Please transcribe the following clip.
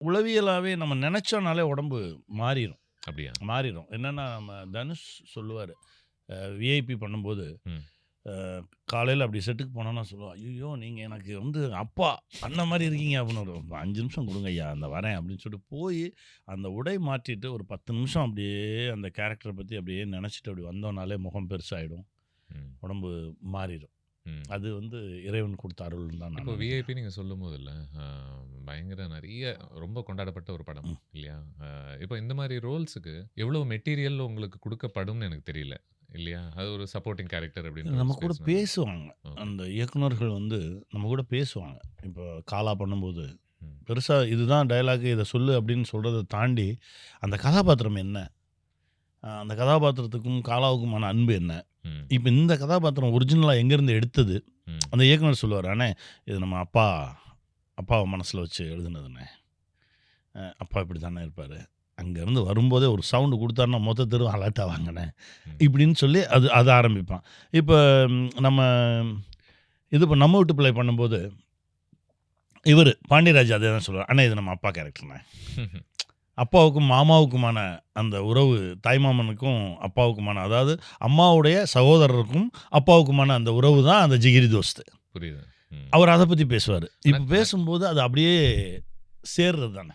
உளவியலாவே நம்ம நெனச்சோம்னாலே உடம்பு மாறிரும். அப்படியா? மாறிரும். என்னன்னா, நம்ம தனுஷ் சொல்லுவாரு. விஐபி பண்ணும்போது, ம். அ காலையில அப்படி செட்டுக்கு போனோம்னா சொல்லுவான், "ஐய்யயோ! நீங்க எனக்கு வந்து அப்பா, அண்ணன் மாரி இருக்கீங்க" அப்படின்னு ஒரு 5 நிமிஷம் குடுங்க ஐயா, அந்த வரேன் அப்படின்னு சொல்லிட்டு போயி, அந்த உடை மாற்றிட்டு ஒரு 10 நிமிஷம் அப்படியே அந்த கேரக்டர பத்தி அப்படியே நெனச்சுட்டு அப்படி வந்தோம்னாலே முகம் பெருசாயிடும். ம். உடம்பு மாறிரும். ம். அது வந்து இறைவன் குடுத்த அருள்ன்னு தான் நான் இப்போ நெனைக்கிறேன். விஐபி நீங்க சொல்லும்போதுல்ல, அ பயங்கர நெறைய ரொம்ப கொண்டாடப்பட்ட ஒரு படம் ம். இல்லையா? இப்போ இந்த மாரி ரோல்ஸுக்கு எவ்வளோ மெட்டீரியல் உங்களுக்கு குடுக்கப்படும்னு எனக்கு தெரியல. இல்லையா? அது ஒரு சப்போர்ட்டிங் கேரக்டர் அப்படின்ற ஒரு நம்ம கூட ஸ்பேஸ்னால. பேசுவாங்க. ஓகே. அந்த இயக்குனர்கள் வந்து நம்ம கூட பேசுவாங்க. இப்போ காலா பண்ணும்போது, ம். பெருசா இதுதான் டயலாக் இத சொல்லு அப்படின்னு சொல்றத தாண்டி, அந்த கதாபாத்திரம் என்ன? அந்த கதாபாத்திரத்துக்கும் காலாவுக்குமான அன்பு என்ன? ம். இப்ப இந்த கதாபாத்திரம் ஒரிஜினலா எங்கேருந்து எடுத்தது? ம். அந்த இயக்குனர் சொல்லுவாரு, "அண்ணே இது நம்ம அப்பாவ மனசுல வச்சு எழுதுனதுண்ணே. அப்பா இப்படி தானே இருப்பாரு. அங்கேருந்து வரும்போதே ஒரு சவுண்ட் குடுத்தாருன்னா மொத்த தெருவும் அலர்ட் ஆவாங்கண்ணே." ம். இப்படின்னு சொல்லி அது ஆரம்பிப்பான். இப்ப நம்ம இது இப்ப நம்ம வீட்டு பிள்ளை பண்ணும்போது, இவரு பாண்டியராஜ் அதே தான் சொல்லுவாரு. "அண்ணே இது நம்ம அப்பா கேரக்டர்ண்ணே." அப்பாவுக்கும் மாமாவுக்குமான அந்த உறவு, தாய்மாமனுக்கும் அப்பாவுக்குமான அதாவது அம்மாவுடைய சகோதரருக்கும் அப்பாவுக்குமான அந்த உறவு தான் அந்த ஜிகிரி தோஸ்து. புரியுது. ம். அவர் அத பத்தி பேசுவாரு. ஆனா இப்ப பேசும்போது அது அப்படியே சேர்றது தானே.